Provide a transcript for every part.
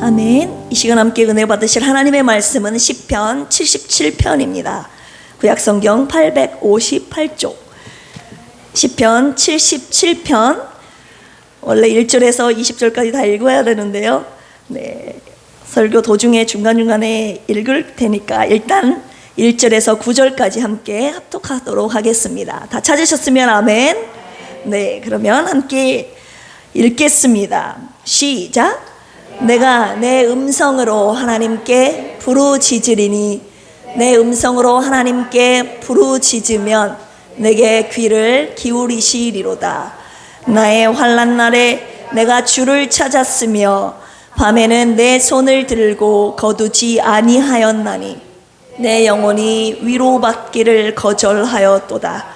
아멘. 이 시간 함께 은혜 받으실 하나님의 말씀은 시편 77편입니다. 구약성경 858쪽 시편 77편 원래 1절에서 20절까지 다 읽어야 되는데요. 설교 도중에 중간중간에 읽을 테니까 일단 1절에서 9절까지 함께 합독하도록 하겠습니다. 다 찾으셨으면 아멘. 그러면 함께 읽겠습니다. 시작. 내가 내 음성으로 하나님께 부르짖으리니 내 음성으로 하나님께 부르짖으면 내게 귀를 기울이시리로다. 나의 환난 날에 내가 주를 찾았으며 밤에는 내 손을 들고 거두지 아니하였나니 내 영혼이 위로받기를 거절하였도다.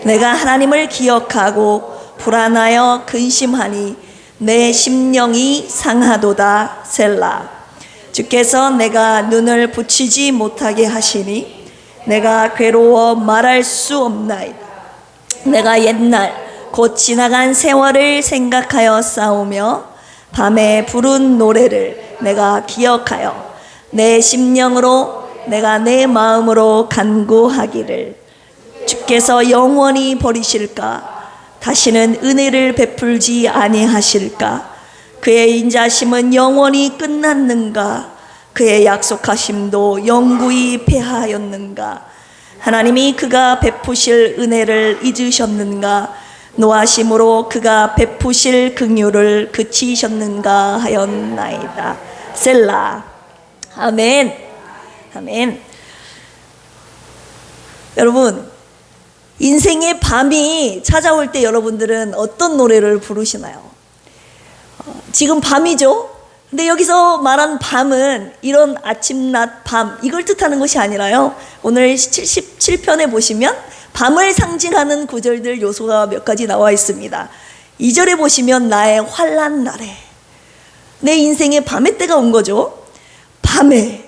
내가 하나님을 기억하고 불안하여 근심하니 내 심령이 상하도다. 셀라. 주께서 내가 눈을 붙이지 못하게 하시니 내가 괴로워 말할 수 없나이다. 내가 옛날 곧 지나간 세월을 생각하여 싸우며 밤에 부른 노래를 내가 기억하여 내 심령으로 내가 내 마음으로 간구하기를 주께서 영원히 버리실까? 다시는 은혜를 베풀지 아니하실까? 그의 인자심은 영원히 끝났는가? 그의 약속하심도 영구히 패하였는가? 하나님이 그가 베푸실 은혜를 잊으셨는가? 노하심으로 그가 베푸실 긍휼을 그치셨는가 하였나이다. 셀라. 아멘. 아멘. 여러분, 인생의 밤이 찾아올 때 여러분들은 어떤 노래를 부르시나요? 지금 밤이죠? 근데 여기서 말한 밤은 이런 아침, 낮, 밤 이걸 뜻하는 것이 아니라요, 오늘 77편에 보시면 밤을 상징하는 구절들 요소가 몇 가지 나와 있습니다. 2절에 보시면 나의 환난 날에, 내 인생의 밤의 때가 온 거죠. 밤에.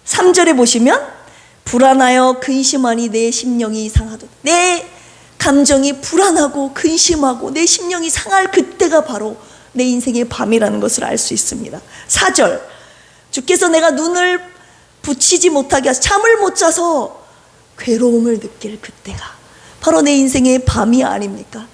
3절에 보시면 불안하여 근심하니 내 심령이 상하도다. 내 감정이 불안하고 근심하고 내 심령이 상할 그때가 바로 내 인생의 밤이라는 것을 알 수 있습니다. 4절, 주께서 내가 눈을 붙이지 못하게 하셔서 잠을 못 자서 괴로움을 느낄 그때가 바로 내 인생의 밤이 아닙니까?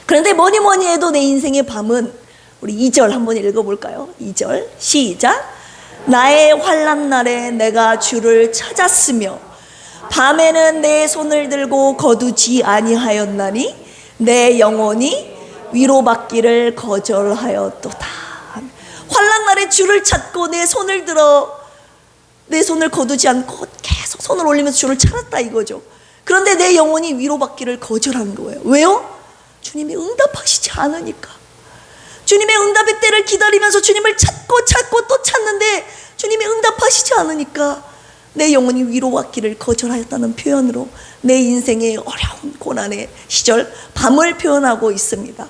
그런데 뭐니 해도 내 인생의 밤은, 우리 2절 한번 읽어볼까요? 2절 시작. 나의 환난 날에 내가 주를 찾았으며 밤에는 내 손을 들고 거두지 아니하였나니 내 영혼이 위로받기를 거절하였도다. 환난 날에 주를 찾고 내 손을 들어 내 손을 거두지 않고 계속 손을 올리면서 주를 찾았다 이거죠. 그런데 내 영혼이 위로받기를 거절한 거예요. 왜요? 주님이 응답하시지 않으니까. 주님의 응답의 때를 기다리면서 주님을 찾고 또 찾는데 주님이 응답하시지 않으니까 내 영혼이 위로받기를 거절하였다는 표현으로 내 인생의 어려운 고난의 시절 밤을 표현하고 있습니다.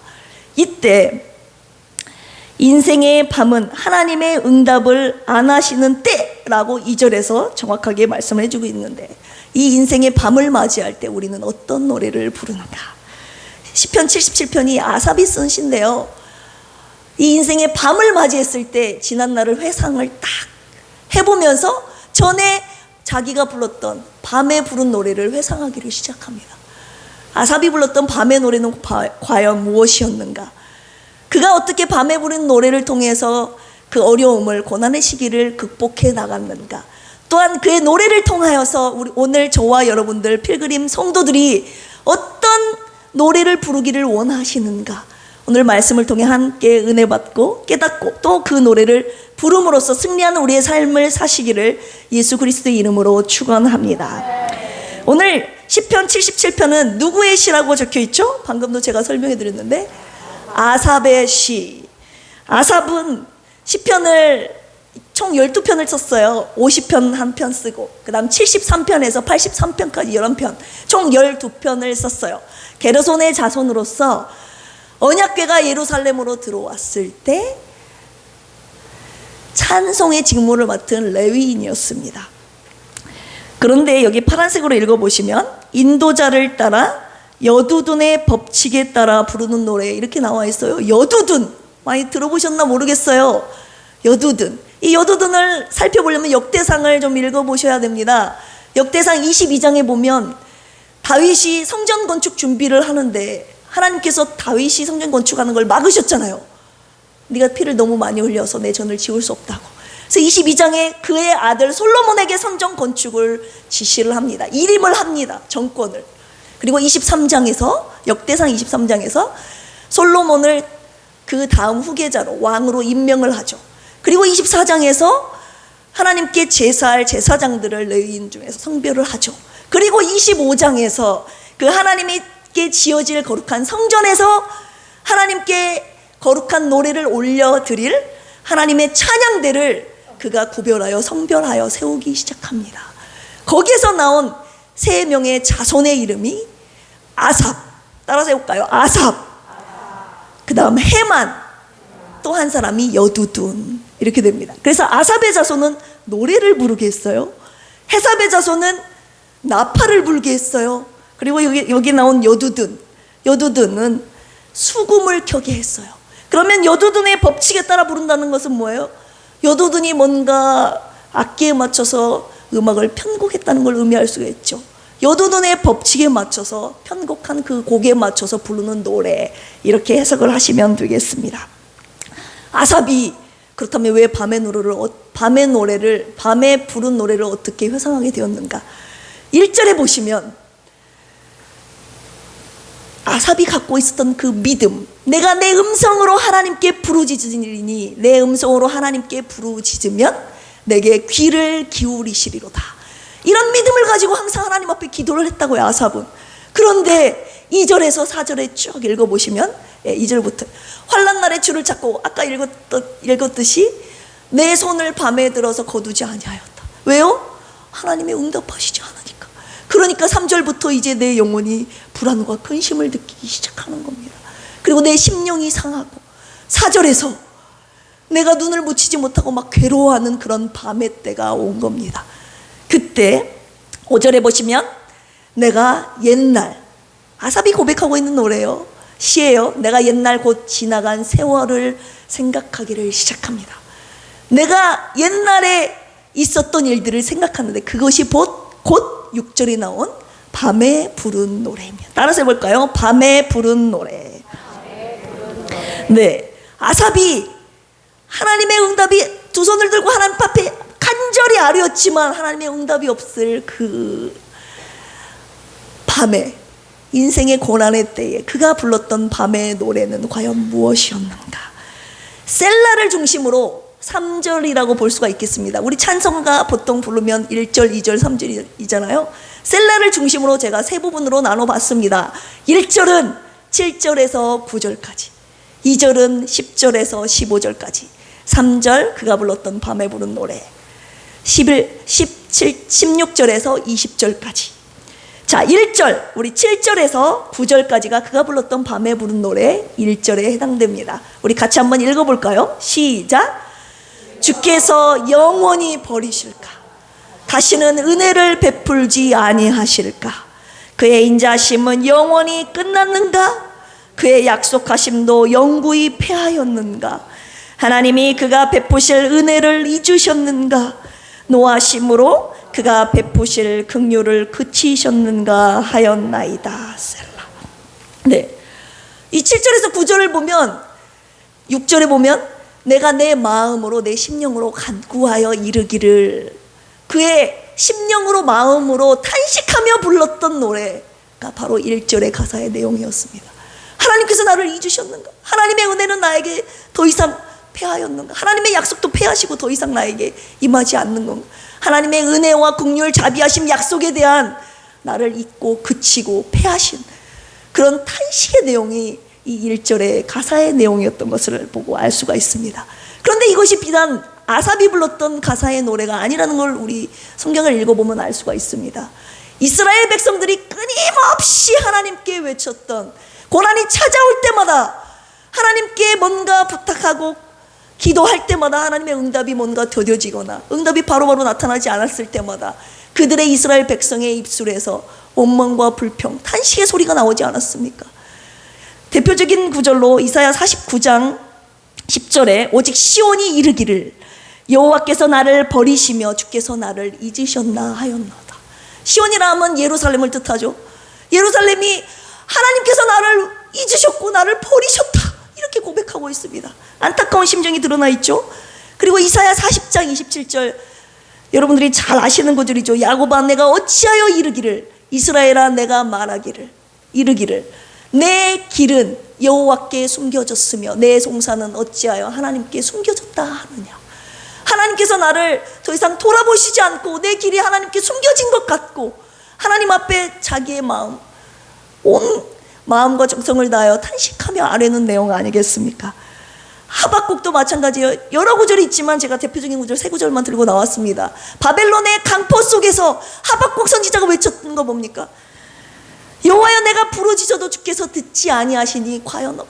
이때 인생의 밤은 하나님의 응답을 안 하시는 때라고 2절에서 정확하게 말씀을 해주고 있는데, 이 인생의 밤을 맞이할 때 우리는 어떤 노래를 부르는가? 시편 77편이 아삽이 쓴 시인데요, 이 인생의 밤을 맞이했을 때 지난 날을 회상을 딱 해보면서 전에 자기가 불렀던 밤에 부른 노래를 회상하기를 시작합니다. 아삽이 불렀던 밤의 노래는 과연 무엇이었는가? 그가 어떻게 밤에 부른 노래를 통해서 그 어려움을, 고난의 시기를 극복해 나갔는가? 또한 그의 노래를 통하여서 우리 오늘 저와 여러분들 필그림 성도들이 어떤 노래를 부르기를 원하시는가? 오늘 말씀을 통해 함께 은혜 받고 깨닫고 또 그 노래를 부름으로써 승리하는 우리의 삶을 사시기를 예수 그리스도의 이름으로 축원합니다. 오늘 시편 77편은 누구의 시라고 적혀 있죠? 방금도 제가 설명해 드렸는데 아삽의 시. 아삽은 시편을 총 12편을 썼어요. 50편 한 편 쓰고 그 다음 73편에서 83편까지 11편 총 12편을 썼어요. 게르손의 자손으로서 언약궤가 예루살렘으로 들어왔을 때 찬송의 직무를 맡은 레위인이었습니다. 그런데 여기 파란색으로 읽어보시면 인도자를 따라 여두둔의 법칙에 따라 부르는 노래 이렇게 나와 있어요. 여두둔 많이 들어보셨나 모르겠어요. 여두둔. 이 여두둔을 살펴보려면 역대상을 좀 읽어보셔야 됩니다. 역대상 22장에 보면 다윗이 성전 건축 준비를 하는데 하나님께서 다윗이 성전 건축하는 걸 막으셨잖아요. 네가 피를 너무 많이 흘려서 내 전을 지을 수 없다고. 그래서 22장에 그의 아들 솔로몬에게 성전 건축을 지시를 합니다. 일임을 합니다. 정권을. 그리고 23장에서 역대상 23장에서 솔로몬을 그 다음 후계자로 왕으로 임명을 하죠. 그리고 24장에서 하나님께 제사할 제사장들을 레위인 중에서 성별을 하죠. 그리고 25장에서 그 하나님께 지어질 거룩한 성전에서 하나님께 거룩한 노래를 올려드릴 하나님의 찬양대를 그가 구별하여 성별하여 세우기 시작합니다. 거기에서 나온 세 명의 자손의 이름이 아삽, 따라서 해볼까요? 아삽, 그 다음 헤만, 또 한 사람이 여두둔, 이렇게 됩니다. 그래서 아삽의 자손은 노래를 부르게 했어요. 헤삽의 자손은 나팔을 불게 했어요. 그리고 여기 나온 여두둔은 수금을 켜게 했어요. 그러면 여두둔의 법칙에 따라 부른다는 것은 뭐예요? 여두둔이 뭔가 악기에 맞춰서 음악을 편곡했다는 걸 의미할 수가 있죠. 여두둔의 법칙에 맞춰서 편곡한 그 곡에 맞춰서 부르는 노래, 이렇게 해석을 하시면 되겠습니다. 아삽이 그렇다면 왜 밤에 부른 노래를 어떻게 회상하게 되었는가? 1절에 보시면 아삽이 갖고 있었던 그 믿음, 내가 내 음성으로 하나님께 부르짖으니 내 음성으로 하나님께 부르짖으면 내게 귀를 기울이시리로다. 이런 믿음을 가지고 항상 하나님 앞에 기도를 했다고요, 아삽은. 그런데 2절에서 4절에 쭉 읽어보시면 2절부터 환난 날에 줄을 찾고 아까 읽었듯이 내 손을 밤에 들어서 거두지 아니하였다. 왜요? 하나님의 응답하시지 않으니까. 그러니까 3절부터 이제 내 영혼이 불안과 근심을 느끼기 시작하는 겁니다. 그리고 내 심령이 상하고 4절에서 내가 눈을 붙이지 못하고 막 괴로워하는 그런 밤의 때가 온 겁니다. 그때 5절에 보시면 내가 옛날, 아삽이 고백하고 있는 노래예요. 시예요. 내가 옛날 곧 지나간 세월을 생각하기를 시작합니다. 내가 옛날에 있었던 일들을 생각하는데 그것이 곧 6절에 나온 밤에 부른 노래입니다. 따라서 해볼까요? 밤에 부른 노래. 네, 아삽이 하나님의 응답이 두 손을 들고 하나님 앞에 간절히 아뢰었지만 하나님의 응답이 없을 그 밤에, 인생의 고난의 때에 그가 불렀던 밤의 노래는 과연 무엇이었는가? 셀라를 중심으로 3절이라고 볼 수가 있겠습니다. 우리 찬송가 보통 부르면 1절, 2절, 3절이잖아요. 셀라를 중심으로 제가 세 부분으로 나눠봤습니다. 1절은 7절에서 9절까지, 2절은 10절에서 15절까지, 3절 그가 불렀던 밤에 부른 노래, 16절에서 20절까지. 자, 1절, 우리 7절에서 9절까지가 그가 불렀던 밤에 부른 노래 1절에 해당됩니다. 우리 같이 한번 읽어볼까요? 시작. 주께서 영원히 버리실까? 다시는 은혜를 베풀지 아니하실까? 그의 인자심은 영원히 끝났는가? 그의 약속하심도 영구히 패하였는가? 하나님이 그가 베푸실 은혜를 잊으셨는가? 노하심으로 그가 베푸실 긍휼을 그치셨는가 하였나이다. 셀라. 네, 이 7절에서 9절을 보면, 6절에 보면 내가 내 마음으로 내 심령으로 간구하여 이르기를, 그의 심령으로 마음으로 탄식하며 불렀던 노래가 바로 1절의 가사의 내용이었습니다. 하나님께서 나를 잊으셨는가? 하나님의 은혜는 나에게 더 이상 패하였는가? 하나님의 약속도 패하시고 더 이상 나에게 임하지 않는 건가? 하나님의 은혜와 긍휼, 자비하심, 약속에 대한 나를 잊고 그치고 패하신 그런 탄식의 내용이 이 1절의 가사의 내용이었던 것을 보고 알 수가 있습니다. 그런데 이것이 비단 아삽이 불렀던 가사의 노래가 아니라는 걸 우리 성경을 읽어보면 알 수가 있습니다. 이스라엘 백성들이 끊임없이 하나님께 외쳤던, 고난이 찾아올 때마다 하나님께 뭔가 부탁하고 기도할 때마다 하나님의 응답이 뭔가 더뎌지거나 응답이 바로바로 나타나지 않았을 때마다 그들의 이스라엘 백성의 입술에서 원망과 불평, 탄식의 소리가 나오지 않았습니까? 대표적인 구절로 이사야 49장 10절에 오직 시온이 이르기를 여호와께서 나를 버리시며 주께서 나를 잊으셨나 하였나이다. 시온이라 하면 예루살렘을 뜻하죠. 예루살렘이 하나님께서 나를 잊으셨고 나를 버리셨다 이렇게 고백하고 있습니다. 안타까운 심정이 드러나 있죠. 그리고 이사야 40장 27절 여러분들이 잘 아시는 구절이죠. 야곱아 내가 어찌하여 이르기를 이스라엘아 내가 말하기를 이르기를 내 길은 여호와께 숨겨졌으며 내 송사는 어찌하여 하나님께 숨겨졌다 하느냐. 하나님께서 나를 더 이상 돌아보시지 않고 내 길이 하나님께 숨겨진 것 같고 하나님 앞에 자기의 마음 온 마음과 정성을 다하여 탄식하며 아뢰는 내용 아니겠습니까? 하박국도 마찬가지예요. 여러 구절이 있지만 제가 대표적인 구절 세 구절만 들고 나왔습니다. 바벨론의 강포 속에서 하박국 선지자가 외쳤던 거 뭡니까? 여호와여 내가 부르짖어도 주께서 듣지 아니하시니 과연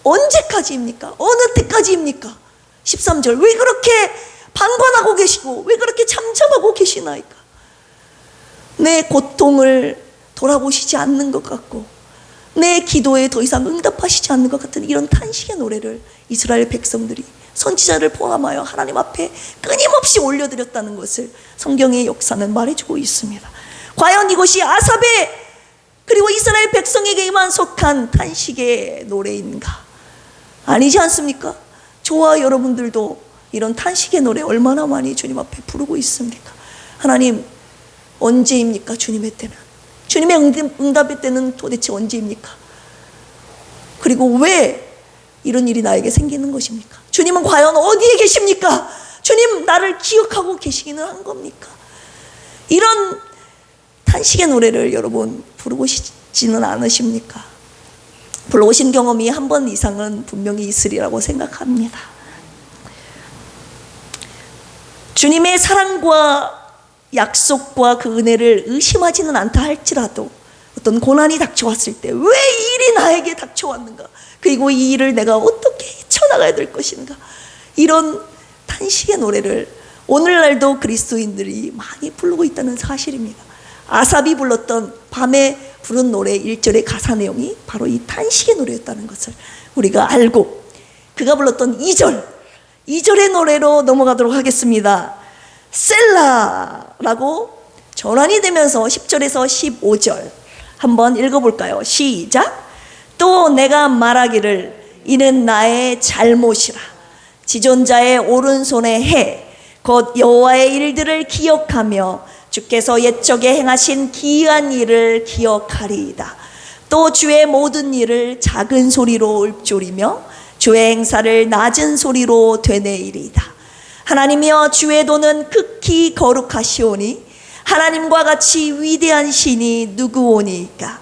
언제까지입니까? 어느 때까지입니까? 13절 왜 그렇게 방관하고 계시고 왜 그렇게 잠잠하고 계시나이까? 내 고통을 돌아보시지 않는 것 같고 내 기도에 더 이상 응답하시지 않는 것 같은 이런 탄식의 노래를 이스라엘 백성들이 선지자를 포함하여 하나님 앞에 끊임없이 올려드렸다는 것을 성경의 역사는 말해주고 있습니다. 과연 이것이 아삽의 그리고 이스라엘 백성에게만 속한 탄식의 노래인가? 아니지 않습니까? 저와 여러분들도 이런 탄식의 노래 얼마나 많이 주님 앞에 부르고 있습니까? 하나님 언제입니까? 주님의 때는 주님의 응답의 때는 도대체 언제입니까? 그리고 왜 이런 일이 나에게 생기는 것입니까? 주님은 과연 어디에 계십니까? 주님 나를 기억하고 계시기는 한 겁니까? 이런 탄식의 노래를 여러분 부르고시지는 않으십니까? 불러오신 경험이 한 번 이상은 분명히 있으리라고 생각합니다. 주님의 사랑과 약속과 그 은혜를 의심하지는 않다 할지라도 어떤 고난이 닥쳐왔을 때 왜 이 일이 나에게 닥쳐왔는가? 그리고 이 일을 내가 어떻게 헤쳐나가야 될 것인가? 이런 탄식의 노래를 오늘날도 그리스도인들이 많이 부르고 있다는 사실입니다. 아삽이 불렀던 밤에 부른 노래 1절의 가사 내용이 바로 이 탄식의 노래였다는 것을 우리가 알고 그가 불렀던 2절의 노래로 넘어가도록 하겠습니다. 셀라라고 전환이 되면서 10절에서 15절 한번 읽어볼까요? 시작. 또 내가 말하기를 이는 나의 잘못이라 지존자의 오른손의 해 곧 여호와의 일들을 기억하며 주께서 옛적에 행하신 기이한 일을 기억하리이다. 또 주의 모든 일을 작은 소리로 읊조리며 주의 행사를 낮은 소리로 되뇌이리이다. 하나님이여 주의 도는 극히 거룩하시오니 하나님과 같이 위대한 신이 누구오니까?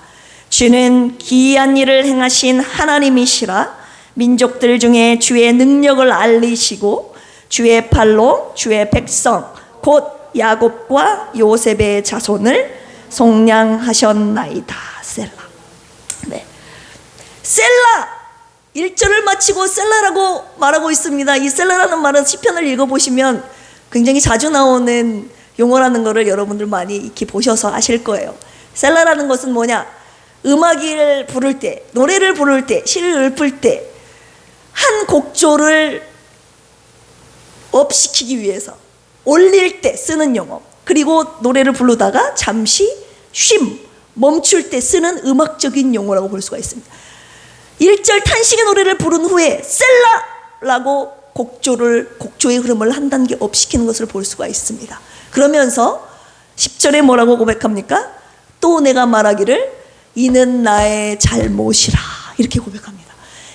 주는 기이한 일을 행하신 하나님이시라. 민족들 중에 주의 능력을 알리시고 주의 팔로 주의 백성 곧 야곱과 요셉의 자손을 속량하셨나이다. 셀라. 네. 셀라 1절을 마치고 셀라라고 말하고 있습니다. 이 셀라라는 말은 시편을 읽어보시면 굉장히 자주 나오는 용어라는 것을 여러분들 많이 익히 보셔서 아실 거예요. 셀라라는 것은 뭐냐? 음악을 부를 때, 노래를 부를 때, 시를 읊을 때 한 곡조를 업시키기 위해서 올릴 때 쓰는 용어, 그리고 노래를 부르다가 잠시 멈출 때 쓰는 음악적인 용어라고 볼 수가 있습니다. 1절 탄식의 노래를 부른 후에 셀라라고 곡조의 흐름을 한 단계 업시키는 것을 볼 수가 있습니다. 그러면서 10절에 뭐라고 고백합니까? 또 내가 말하기를 이는 나의 잘못이라 이렇게 고백합니다.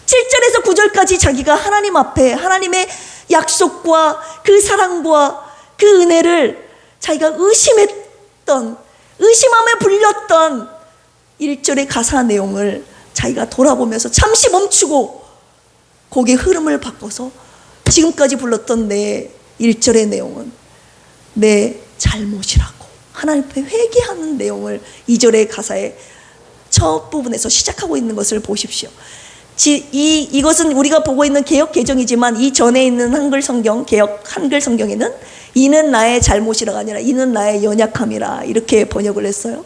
7절에서 9절까지 자기가 하나님 앞에 하나님의 약속과 그 사랑과 그 은혜를 자기가 의심함에 불렸던 1절의 가사 내용을 자기가 돌아보면서 잠시 멈추고 곡의 흐름을 바꿔서 지금까지 불렀던 내 1절의 내용은 내 잘못이라고 하나님 앞에 회개하는 내용을 2절의 가사의 첫 부분에서 시작하고 있는 것을 보십시오. 이것은 우리가 보고 있는 개역 개정이지만 이 전에 있는 한글 성경, 개역 한글 성경에는 이는 나의 잘못이라가 아니라 이는 나의 연약함이라 이렇게 번역을 했어요.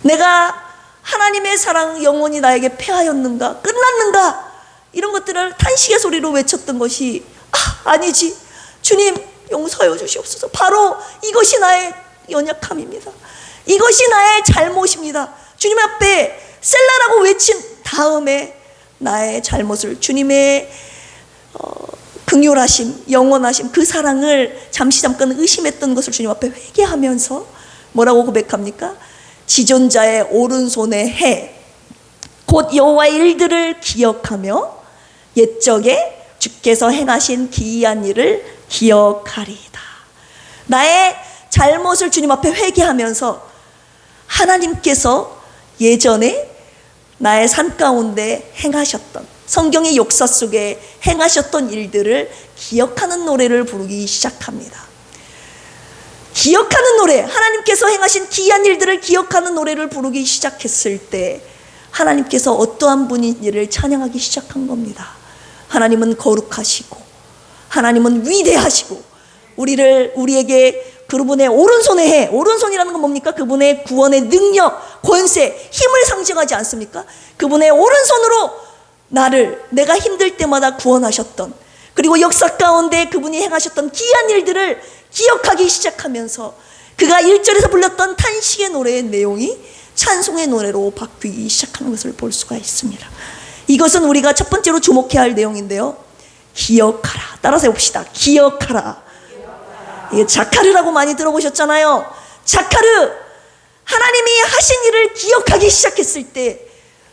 내가 하나님의 사랑 영원히 나에게 패하였는가? 끝났는가? 이런 것들을 탄식의 소리로 외쳤던 것이 아니지, 주님 용서하여 주시옵소서, 바로 이것이 나의 연약함입니다, 이것이 나의 잘못입니다, 주님 앞에 셀라라고 외친 다음에 나의 잘못을, 주님의 긍휼하심, 영원하심, 그 사랑을 잠깐 의심했던 것을 주님 앞에 회개하면서 뭐라고 고백합니까? 지존자의 오른손의 해 곧 여호와의 일들을 기억하며 옛적에 주께서 행하신 기이한 일을 기억하리이다. 나의 잘못을 주님 앞에 회개하면서 하나님께서 예전에 나의 삶 가운데 행하셨던, 성경의 역사 속에 행하셨던 일들을 기억하는 노래를 부르기 시작합니다. 기억하는 노래, 하나님께서 행하신 기이한 일들을 기억하는 노래를 부르기 시작했을 때 하나님께서 어떠한 분인지를 찬양하기 시작한 겁니다. 하나님은 거룩하시고 하나님은 위대하시고 우리에게 그분의 오른손에 해, 오른손이라는 건 뭡니까? 그분의 구원의 능력, 권세, 힘을 상징하지 않습니까? 그분의 오른손으로 내가 힘들 때마다 구원하셨던, 그리고 역사 가운데 그분이 행하셨던 기이한 일들을 기억하기 시작하면서 그가 1절에서 불렀던 탄식의 노래의 내용이 찬송의 노래로 바뀌기 시작하는 것을 볼 수가 있습니다. 이것은 우리가 첫 번째로 주목해야 할 내용인데요, 기억하라. 따라서 해봅시다. 기억하라. 이게 자카르라고 많이 들어보셨잖아요. 자카르, 하나님이 하신 일을 기억하기 시작했을 때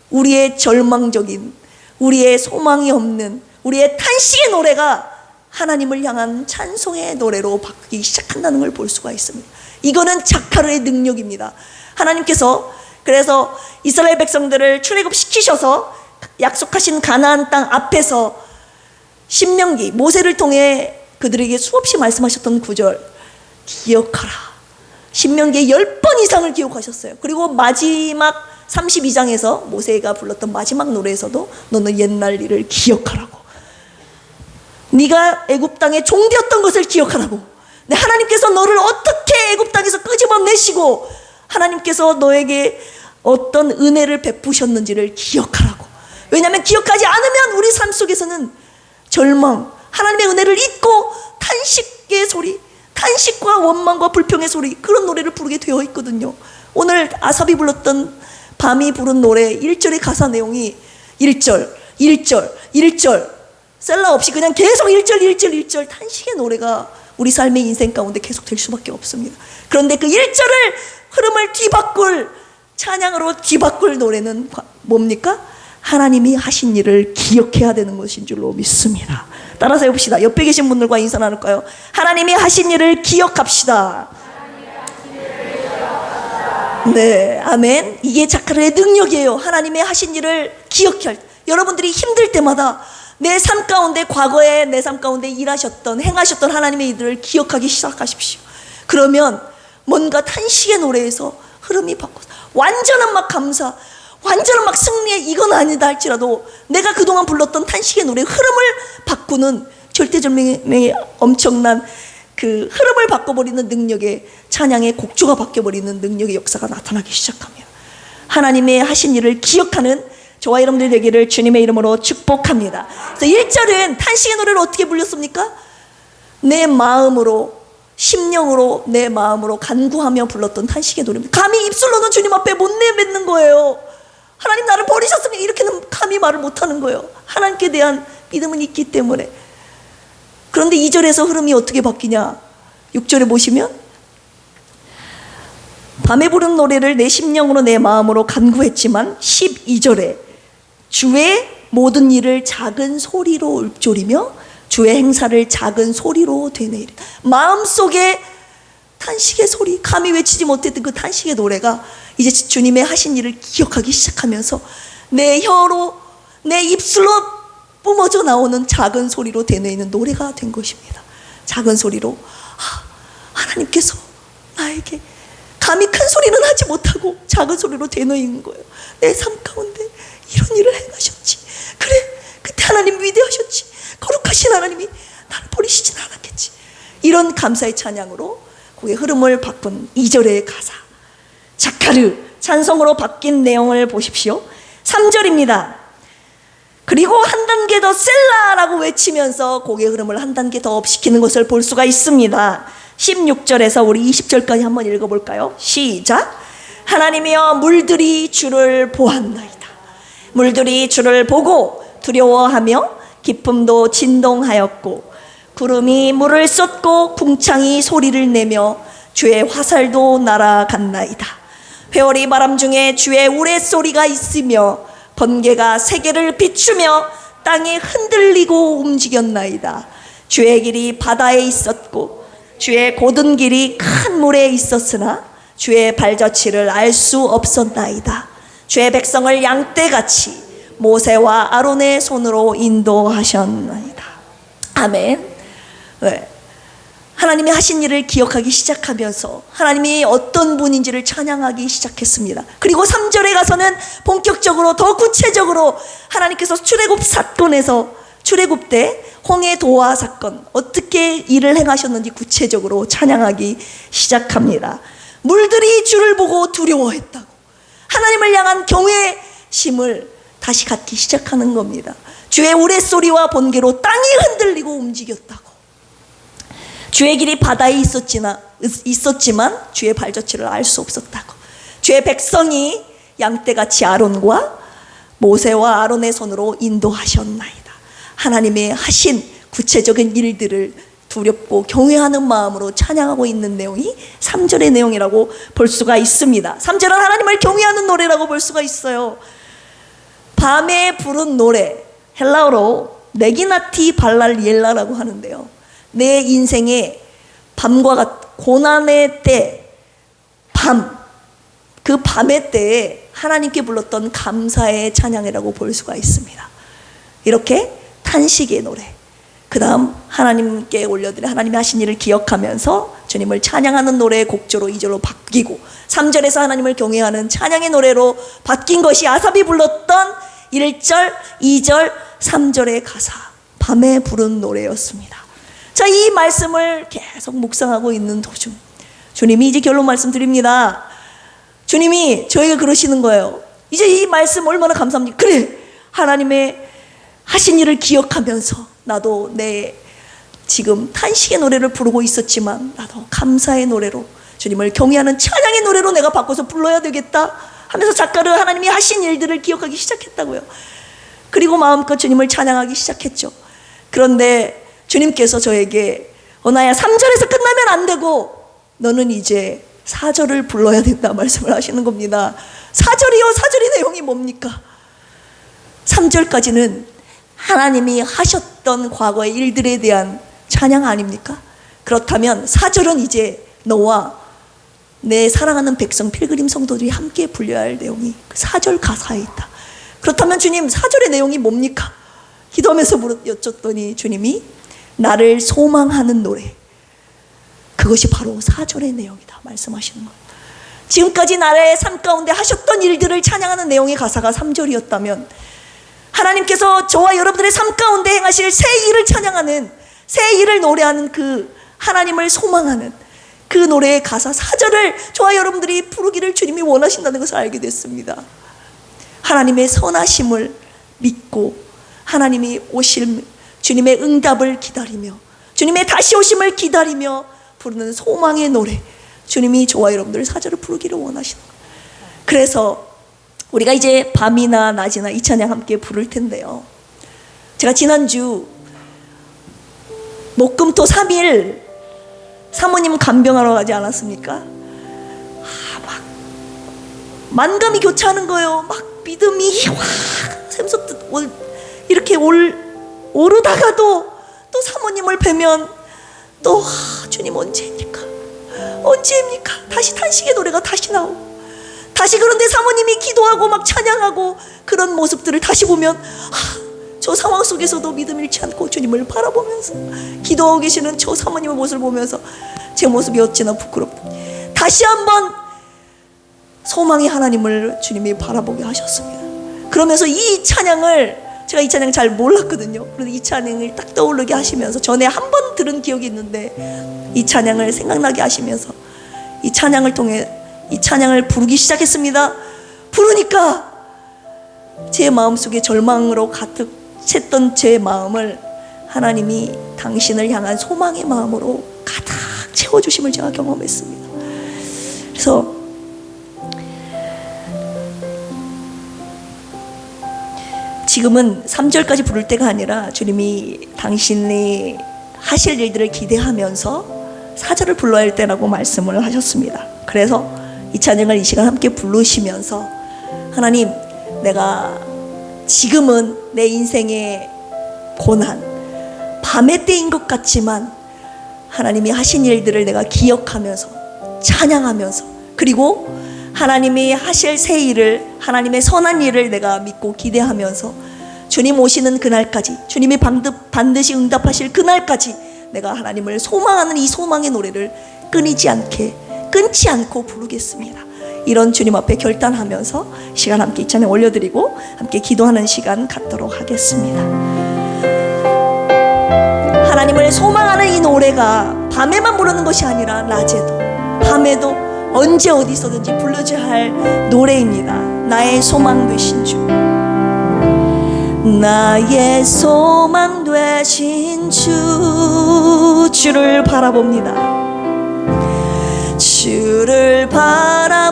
우리의 절망적인, 우리의 소망이 없는, 우리의 탄식의 노래가 하나님을 향한 찬송의 노래로 바뀌기 시작한다는 걸 볼 수가 있습니다. 이거는 자카르의 능력입니다. 하나님께서 그래서 이스라엘 백성들을 출애굽시키셔서 약속하신 가나안 땅 앞에서 신명기, 모세를 통해 그들에게 수없이 말씀하셨던 구절, 기억하라. 신명기에 10번 이상을 기억하셨어요. 그리고 마지막 32장에서 모세가 불렀던 마지막 노래에서도 너는 옛날 일을 기억하라고, 네가 애굽 땅에 종되었던 것을 기억하라고, 하나님께서 너를 어떻게 애굽 땅에서 끄집어내시고 하나님께서 너에게 어떤 은혜를 베푸셨는지를 기억하라고. 왜냐하면 기억하지 않으면 우리 삶 속에서는 절망, 하나님의 은혜를 잊고 탄식의 소리, 탄식과 원망과 불평의 소리, 그런 노래를 부르게 되어 있거든요. 오늘 아삽이 불렀던 밤이 부른 노래 1절의 가사 내용이 1절, 1절, 1절 셀라 없이 그냥 계속 1절, 1절, 1절 탄식의 노래가 우리 삶의 인생 가운데 계속 될 수밖에 없습니다. 그런데 그 1절을 흐름을 뒤바꿀, 찬양으로 뒤바꿀 노래는 뭡니까? 하나님이 하신 일을 기억해야 되는 것인 줄로 믿습니다. 따라서 해봅시다. 옆에 계신 분들과 인사 나눌까요? 하나님이 하신 일을 기억합시다. 네, 아멘. 이게 자카르의 능력이에요. 하나님의 하신 일을 기억할, 여러분들이 힘들 때마다 내 삶 가운데, 과거에 내 삶 가운데 일하셨던, 행하셨던 하나님의 일들을 기억하기 시작하십시오. 그러면 뭔가 탄식의 노래에서 흐름이 바꿔서 완전한 막 감사, 완전한 막 승리에 이건 아니다 할지라도 내가 그동안 불렀던 탄식의 노래 흐름을 바꾸는 절대절명의 엄청난 그 흐름을 바꿔버리는 능력의, 찬양의 곡조가 바뀌어버리는 능력의 역사가 나타나기 시작합니다. 하나님의 하신 일을 기억하는 저와 여러분들 되기를 주님의 이름으로 축복합니다. 그래서 1절은 탄식의 노래를 어떻게 불렸습니까? 내 마음으로, 심령으로, 내 마음으로 간구하며 불렀던 탄식의 노래입니다. 감히 입술로는 주님 앞에 못 내뱉는 거예요. 하나님 나를 버리셨으면 이렇게는 감히 말을 못하는 거예요. 하나님께 대한 믿음은 있기 때문에. 그런데 2절에서 흐름이 어떻게 바뀌냐? 6절에 보시면 밤에 부른 노래를 내 심령으로 내 마음으로 간구했지만 12절에 주의 모든 일을 작은 소리로 읊조리며 주의 행사를 작은 소리로 되뇌이리. 마음속에 탄식의 소리, 감히 외치지 못했던 그 탄식의 노래가 이제 주님의 하신 일을 기억하기 시작하면서 내 혀로, 내 입술로 뿜어져 나오는 작은 소리로 되뇌이는 노래가 된 것입니다. 작은 소리로 하나님께서 나에게 감히 큰 소리는 하지 못하고 작은 소리로 되뇌이는 거예요. 내 삶 가운데 이런 일을 행하셨지. 그래, 그때 하나님 위대하셨지. 거룩하신 하나님이 나를 버리시진 않았겠지. 이런 감사의 찬양으로 그의 흐름을 바꾼 2절의 가사, 자카르 찬송으로 바뀐 내용을 보십시오. 3절입니다. 그리고 한 단계 더 셀라라고 외치면서 곡의 흐름을 한 단계 더 업시키는 것을 볼 수가 있습니다. 16절에서 우리 20절까지 한번 읽어볼까요? 시작. 하나님이여 물들이 주를 보았나이다. 물들이 주를 보고 두려워하며 기쁨도 진동하였고 구름이 물을 쏟고 궁창이 소리를 내며 주의 화살도 날아갔나이다. 회오리 바람 중에 주의 우레소리가 있으며 번개가 세계를 비추며 땅이 흔들리고 움직였나이다. 주의 길이 바다에 있었고 주의 곧은 길이 큰 물에 있었으나 주의 발자취를 알 수 없었나이다. 주의 백성을 양떼같이 모세와 아론의 손으로 인도하셨나이다. 아멘. 네. 하나님이 하신 일을 기억하기 시작하면서 하나님이 어떤 분인지를 찬양하기 시작했습니다. 그리고 3절에 가서는 본격적으로 더 구체적으로 하나님께서 출애굽 사건에서 출애굽 때 홍해 도화 사건 어떻게 일을 행하셨는지 구체적으로 찬양하기 시작합니다. 물들이 주를 보고 두려워했다고 하나님을 향한 경외심을 다시 갖기 시작하는 겁니다. 주의 우레소리와 번개로 땅이 흔들리고 움직였다고. 주의 길이 바다에 있었지만 주의 발자취를 알 수 없었다고. 주의 백성이 양떼같이 아론과 모세와 아론의 손으로 인도하셨나이다. 하나님의 하신 구체적인 일들을 두렵고 경외하는 마음으로 찬양하고 있는 내용이 3절의 내용이라고 볼 수가 있습니다. 3절은 하나님을 경외하는 노래라고 볼 수가 있어요. 밤에 부른 노래, 헬라어로 네기나티 발랄리엘라라고 하는데요. 내 인생의 밤과 고난의 때, 그 밤의 때에 하나님께 불렀던 감사의 찬양이라고 볼 수가 있습니다. 이렇게 탄식의 노래, 그 다음 하나님께 올려드린 하나님이 하신 일을 기억하면서 주님을 찬양하는 노래의 곡조로 2절로 바뀌고 3절에서 하나님을 경외하는 찬양의 노래로 바뀐 것이 아삽이 불렀던 1절, 2절, 3절의 가사, 밤에 부른 노래였습니다. 자, 이 말씀을 계속 묵상하고 있는 도중 주님이 이제 결론 말씀드립니다. 주님이 저에게 그러시는 거예요. 이제 이 말씀 얼마나 감사합니까? 그래, 하나님의 하신 일을 기억하면서 나도 내 지금 탄식의 노래를 부르고 있었지만 나도 감사의 노래로 주님을 경외하는 찬양의 노래로 내가 바꿔서 불러야 되겠다 하면서 작가를 하나님이 하신 일들을 기억하기 시작했다고요. 그리고 마음껏 주님을 찬양하기 시작했죠. 그런데 주님께서 저에게 나야 3절에서 끝나면 안 되고 너는 이제 4절을 불러야 된다 말씀을 하시는 겁니다. 4절이요, 4절의 내용이 뭡니까? 3절까지는 하나님이 하셨던 과거의 일들에 대한 찬양 아닙니까? 그렇다면 4절은 이제 너와 내 사랑하는 백성 필그림 성도들이 함께 불려야 할 내용이 4절 가사에 있다. 그렇다면 주님 4절의 내용이 뭡니까? 기도하면서 여쭙더니 주님이 나를 소망하는 노래, 그것이 바로 4절의 내용이다 말씀하시는 거예요. 지금까지 나의 삶 가운데 하셨던 일들을 찬양하는 내용의 가사가 3절이었다면 하나님께서 저와 여러분들의 삶 가운데 행하실 새 일을 찬양하는, 새 일을 노래하는 그 하나님을 소망하는 그 노래의 가사 4절을 저와 여러분들이 부르기를 주님이 원하신다는 것을 알게 됐습니다. 하나님의 선하심을 믿고 하나님이 오실 주님의 응답을 기다리며 주님의 다시 오심을 기다리며 부르는 소망의 노래, 주님이 저와 여러분들 4절을 부르기를 원하시는 거예요. 그래서 우리가 이제 밤이나 낮이나 이 찬양 함께 부를 텐데요, 제가 지난주 목금토 3일 사모님 간병하러 가지 않았습니까? 막 만감이 교차하는 거예요. 막 믿음이 확 샘솟듯 이렇게 오르다가도 또 사모님을 뵈면 또 주님 언제입니까? 언제입니까? 다시 탄식의 노래가 다시 나오고, 다시 그런데 사모님이 기도하고 막 찬양하고 그런 모습들을 다시 보면 저 상황 속에서도 믿음 잃지 않고 주님을 바라보면서 기도하고 계시는 저 사모님의 모습을 보면서 제 모습이 어찌나 부끄럽고, 다시 한번 소망의 하나님을 주님이 바라보게 하셨습니다. 그러면서 이 찬양을, 제가 이 찬양 잘 몰랐거든요. 그런데 이 찬양을 딱 떠오르게 하시면서, 전에 한 번 들은 기억이 있는데 이 찬양을 생각나게 하시면서 이 찬양을 통해 이 찬양을 부르기 시작했습니다. 부르니까 제 마음속에 절망으로 가득 찼던 제 마음을 하나님이 당신을 향한 소망의 마음으로 가득 채워주심을 제가 경험했습니다. 그래서 지금은 3절까지 부를 때가 아니라 주님이 당신이 하실 일들을 기대하면서 4절을 불러야 할 때라고 말씀을 하셨습니다. 그래서 이 찬양을 이 시간 함께 부르시면서 하나님, 내가 지금은 내 인생의 고난, 밤의 때인 것 같지만 하나님이 하신 일들을 내가 기억하면서 찬양하면서, 그리고 하나님이 하실 새 일을, 하나님의 선한 일을 내가 믿고 기대하면서 주님 오시는 그날까지, 주님이 반드시 응답하실 그날까지 내가 하나님을 소망하는 이 소망의 노래를 끊지 않고 부르겠습니다. 이런 주님 앞에 결단하면서 시간 함께 이 찬양 올려드리고 함께 기도하는 시간 갖도록 하겠습니다. 하나님을 소망하는 이 노래가 밤에만 부르는 것이 아니라 낮에도 밤에도 언제 어디서든지 불러줘야 할 노래입니다. 나의 소망 되신 주, 나의 소망 되신 주, 주를 바라봅니다. 주를 바라봅니다.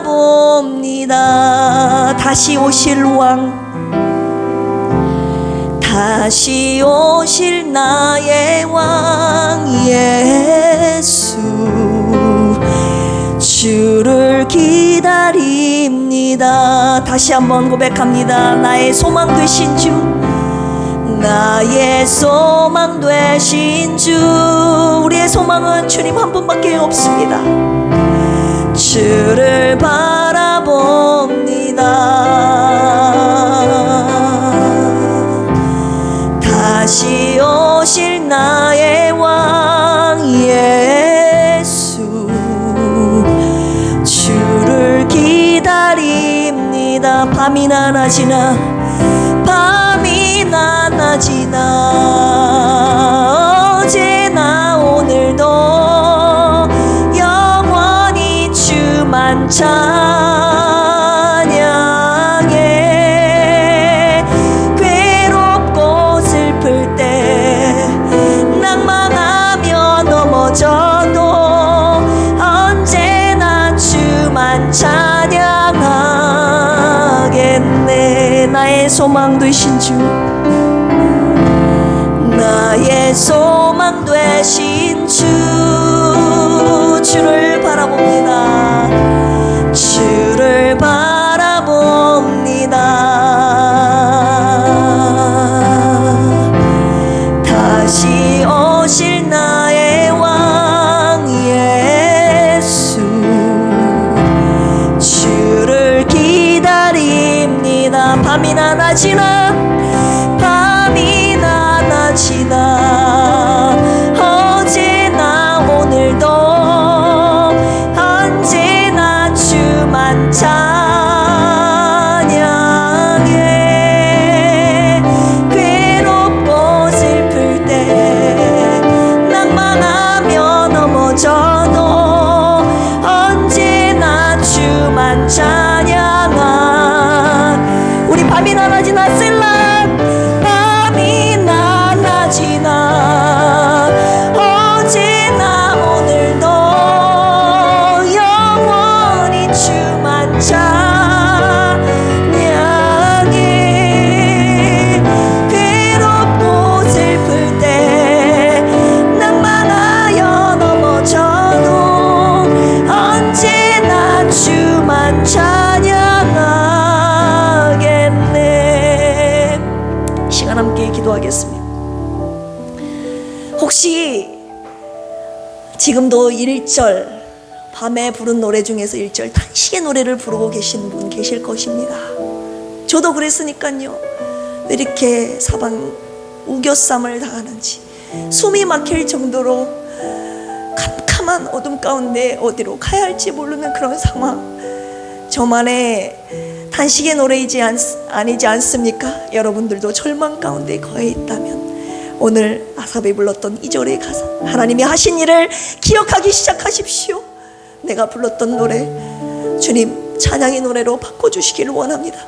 다시 오실 왕, 다시 오실 나의 왕 예수, 주를 기다립니다. 다시 한번 고백합니다. 나의 소망 되신 주, 나의 소망 되신 주. 우리의 소망은 주님 한 분밖에 없습니다. 주를 바라봅니다. 다시 오실 나의 왕 예수, 주를 기다립니다. 밤이나 낮이나, 밤이나 낮이나, 어제나 오늘도 영원히 주만 찬양해. 괴롭고 슬플 때, 낭망하며 넘어져도 언제나 주만 찬양하겠네. 나의 소망 되신 주, 나의 소망 되신 주, 주를 바라봅니다. 주를 바라봅니다. 다시 오실 나의 왕 예수, 주를 기다립니다. 밤이나 낮이나, 밤이나 낮이나, 어제나 오늘도 언제나 주만 찬양해. 괴롭고 슬플 때, 낭망하며 넘어져도 언제나 주만 찬양한 우리 밤이나 낮이나 셀라, 밤이나 낮이나, 어제나 오늘도 영원히 주만 찬양해. 괴롭고 슬플 때, 낭만하여 넘어져도 언제나 주만 찬양하겠네. 시간 함께 기도하겠습니다. 혹시 지금도 1절 밤에 부른 노래 중에서 1절 탄식의 노래를 부르고 계신 분 계실 것입니다. 저도 그랬으니까요. 왜 이렇게 사방 우겨쌈을 당하는지, 숨이 막힐 정도로 캄캄한 어둠 가운데 어디로 가야 할지 모르는 그런 상황, 저만의 탄식의 노래이지 아니지 않습니까? 여러분들도 절망 가운데 거해 있다면 오늘 아삽이 불렀던 2절의 가사, 하나님이 하신 일을 기억하기 시작하십시오. 내가 불렀던 노래 주님 찬양의 노래로 바꿔주시기를 원합니다.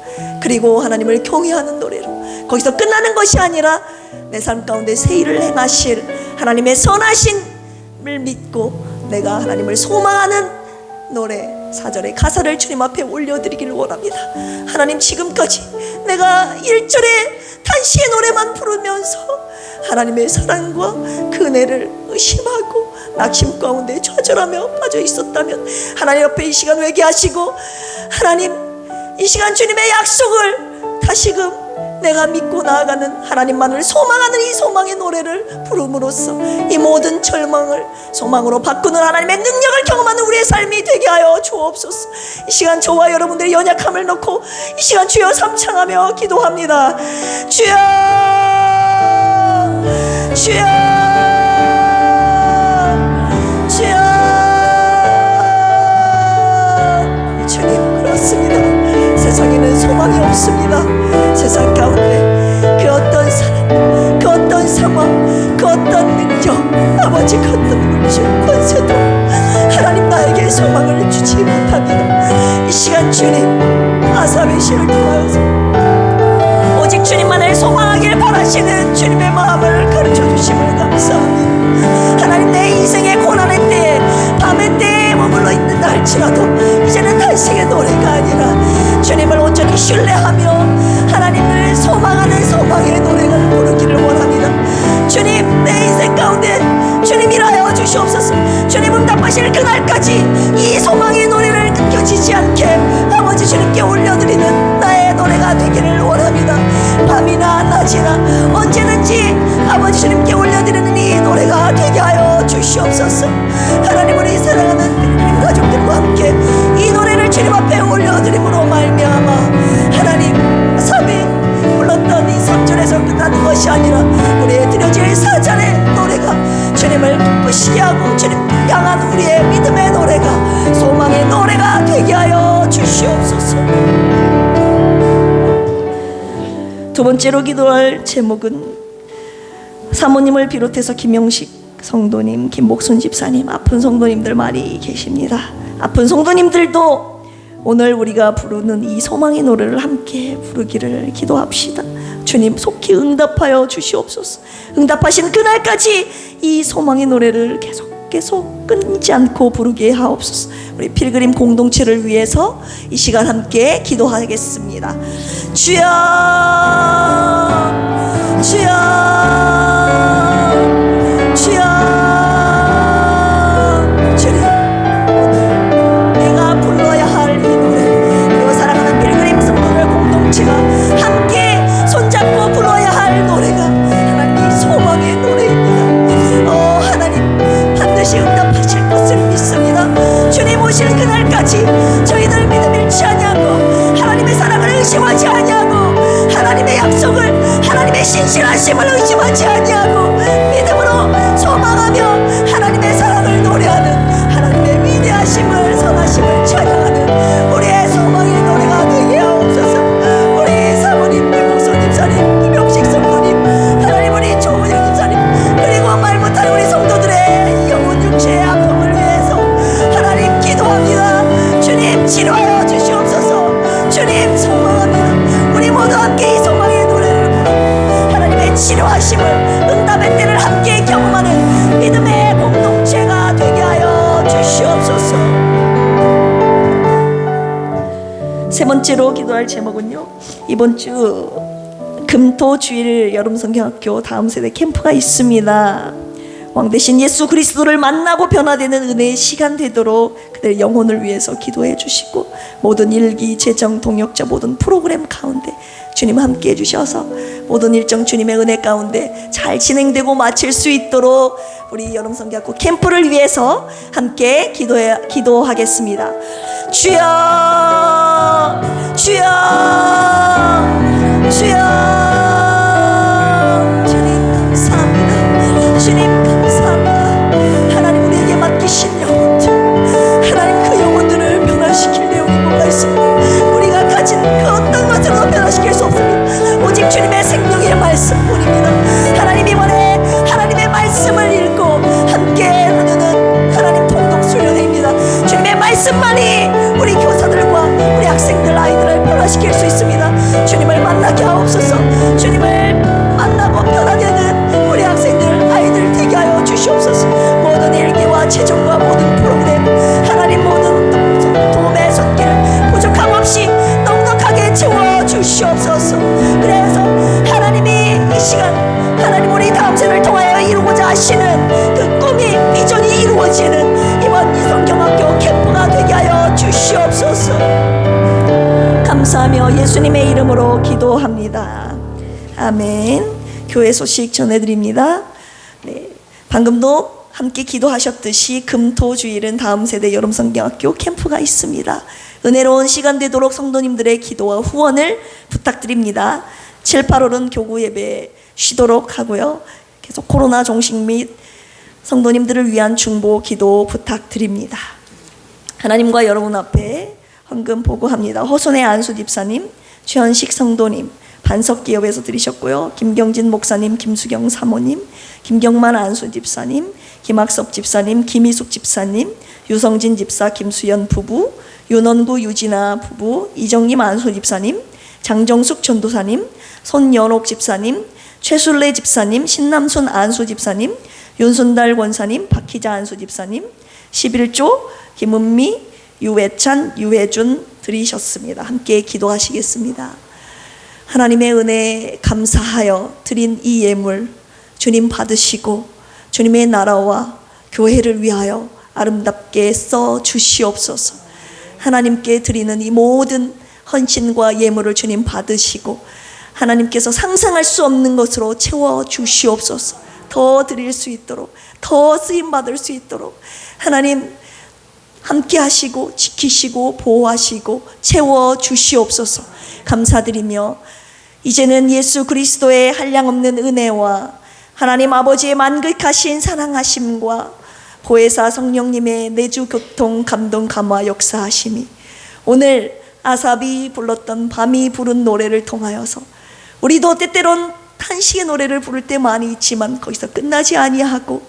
그리고 하나님을 경외하는 노래로, 거기서 끝나는 것이 아니라 내 삶 가운데 새 일을 행하실 하나님의 선하심을 믿고 내가 하나님을 소망하는 노래 4절의 가사를 주님 앞에 올려드리기를 원합니다. 하나님, 지금까지 내가 1절의 단시의 노래만 부르면서 하나님의 사랑과 그 은혜를 의심하고 낙심 가운데 좌절하며 빠져 있었다면 하나님 옆에 이 시간 회개하시고 하나님, 이 시간 주님의 약속을 다시금 내가 믿고 나아가는 하나님만을 소망하는 이 소망의 노래를 부름으로써 이 모든 절망을 소망으로 바꾸는 하나님의 능력을 경험하는 우리의 삶이 되게 하여 주옵소서. 이 시간 저와 여러분들의 연약함을 놓고 이 시간 주여 삼창하며 기도합니다. 주여, 주여, 주여. 주님, 그렇습니다. 세상에는 소망이 없습니다. 세상 가운데 그 어떤 사람, 그 어떤 상황, 그 어떤 능력, 아버지 그 어떤 물질, 권세도 하나님 나에게 소망을 주지 못합니다. 이 시간 주님, 아삽의 시를 통하여서 오직 주님만을 소망하길 바라시는 주님의 마음을 가르쳐 주심을 감사합니다. 하나님, 내 인생의 고난의 때에 밤의 때에 머물러 있는다 할지라도 이제는 단식의 노래가 아니라 주님을 온전히 신뢰하며 하나님을 소망하는 소망의 노래를 부르기를 원합니다. 주님, 내 인생 가운데 주님 일하여 주시옵소서. 주님 응답하실 그날까지 이 소망의 노래를 끊겨지지 않게 아버지 주님께 올려드리는 나의 노래가 되기를 원합니다. 밤이나 낮이나 언제든지 아버지 주님께 올려드리는 이 노래가 되게 하여 주시옵소서. 하나님, 우리 사랑하는 필리핀 가족들과 함께 이 노래를 주님 앞에 올려드림으로 말미암아 하나님, 3일 불렀던 이 3절에서 끝나는 것이 아니라 우리의 드려질 4절의 노래가 주님을 기쁘시게 하고 주님 향한 우리의 믿음의 노래가 소망의 노래가 되게 하여 주시옵소서. 두 번째로 기도할 제목은 사모님을 비롯해서 김영식 성도님, 김목순 집사님, 아픈 성도님들 많이 계십니다. 아픈 성도님들도 오늘 우리가 부르는 이 소망의 노래를 함께 부르기를 기도합시다. 주님, 속히 응답하여 주시옵소서. 응답하신 그날까지 이 소망의 노래를 계속 끊지 않고 부르게 하옵소서. 우리 필그림 공동체를 위해서 이 시간 함께 기도하겠습니다. 주여, 주여, 주여. 주님, 오늘 내가 불러야 할 이 노래, 그리고 사랑하는 필그림 성도들 공동체가 함께 손잡고 불러야 할 노래가 하나님 소망의 노래입니다. 하나님, 반드시 응답하실 것을 믿습니다. 주님 오실 그날까지 저희들 믿음 잃지 아니하고 하나님의 사랑을 의심하지 아니하고 하나님의 약속을, 하나님의 신실하심을 의심하지 아니하고 믿음으로 소망하며 하나님의 사랑을 노래하는 하나님의 위대하심을, 선하심을 찬양하는 우리의 소망의 노래가 되게 하옵소서. 우리 사모님, 김목순 집사님, 김영식 성도님, 하나님, 우리 조은영 집사님, 그리고 말 못할 우리 성도들의 영혼 육체의 아픔을 위해서 하나님 기도합니다. 주님, 치료하여 주시옵소서. 주님, 소망합니다. 우리 모두 함께 이 소망의 노래를 부르고 하나님의 치료하심을, 응답의 때를 함께 경험하는 믿음의 공동체가 되게 하여 주시옵소서. 세 번째로 기도할 제목은요, 이번 주 금토주일 여름성경학교 다음 세대 캠프가 있습니다. 왕되신 예수 그리스도를 만나고 변화되는 은혜의 시간 되도록 그들의 영혼을 위해서 기도해 주시고, 모든 일기, 재정, 동역자 모든 프로그램 가운데 주님 함께 해주셔서 모든 일정 주님의 은혜 가운데 잘 진행되고 마칠 수 있도록 우리 여름성경학교 캠프를 위해서 함께 기도하겠습니다. 주여, 주여, 주여. 주님 감사합니다. 주님 감사합니다. 하나님, 우리에게 맡기신 영혼들, 하나님 그 영혼들을 변화시킬 내용이 뭐가 있습니까? 우리가 가진 그 어떤 것으로도 변화시킬 수 없습니다. 오직 주님의 생명의 말씀뿐입니다. 하나님, 이번에 하나님의 말씀을 읽고 함께 나누는 하나님 통독수련회입니다. 주님의 말씀만이 우리 교사들과 우리 학생들, 아이들을 변화시킬 수 있습니다. 주님을 만나게 하옵소서. 모감새를 통하여 이루고자 하시는 그 꿈이 비전이 이루어지는 이번 이성경학교 캠프가 되게 하여 주시옵소서. 감사하며 예수님의 이름으로 기도합니다. 아멘. 교회 소식 전해드립니다. 네, 방금도 함께 기도하셨듯이 금토주일은 다음 세대 여름성경학교 캠프가 있습니다. 은혜로운 시간 되도록 성도님들의 기도와 후원을 부탁드립니다. 7, 8월은 교구 예배 쉬도록 하고요. 계속 코로나 종식 및 성도님들을 위한 중보 기도 부탁드립니다. 하나님과 여러분 앞에 헌금 보고합니다. 허손의 안수 집사님, 최현식 성도님, 반석기업에서 드리셨고요. 김경진 목사님, 김수경 사모님, 김경만 안수 집사님, 김학섭 집사님, 김희숙 집사님, 유성진 집사, 김수연 부부, 윤원구 유진아 부부, 이정림 안수 집사님, 장정숙 전도사님, 손연옥 집사님, 최술래 집사님, 신남순 안수 집사님, 윤순달 권사님, 박희자 안수 집사님, 11조 김은미, 유회찬, 유혜준 드리셨습니다. 함께 기도하시겠습니다. 하나님의 은혜에 감사하여 드린 이 예물 주님 받으시고 주님의 나라와 교회를 위하여 아름답게 써 주시옵소서. 하나님께 드리는 이 모든 헌신과 예물을 주님 받으시고 하나님께서 상상할 수 없는 것으로 채워 주시옵소서. 더 드릴 수 있도록, 더 쓰임 받을 수 있도록 하나님 함께 하시고 지키시고 보호하시고 채워 주시옵소서. 감사드리며 이제는 예수 그리스도의 한량없는 은혜와 하나님 아버지의 만극하신 사랑하심과 보혜사 성령님의 내주 교통 감동 감화 역사하심이 오늘 아삽이 불렀던 밤이 부른 노래를 통하여서 우리도 때때론 탄식의 노래를 부를 때 많이 있지만 거기서 끝나지 아니하고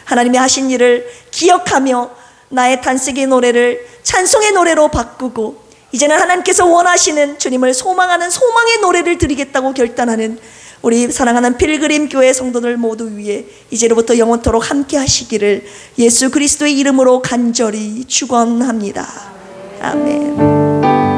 하나님의 하신 일을 기억하며 나의 탄식의 노래를 찬송의 노래로 바꾸고 이제는 하나님께서 원하시는 주님을 소망하는 소망의 노래를 드리겠다고 결단하는 우리 사랑하는 필그림 교회 성도들 모두 위에 이제로부터 영원토록 함께 하시기를 예수 그리스도의 이름으로 간절히 축원합니다. 아멘.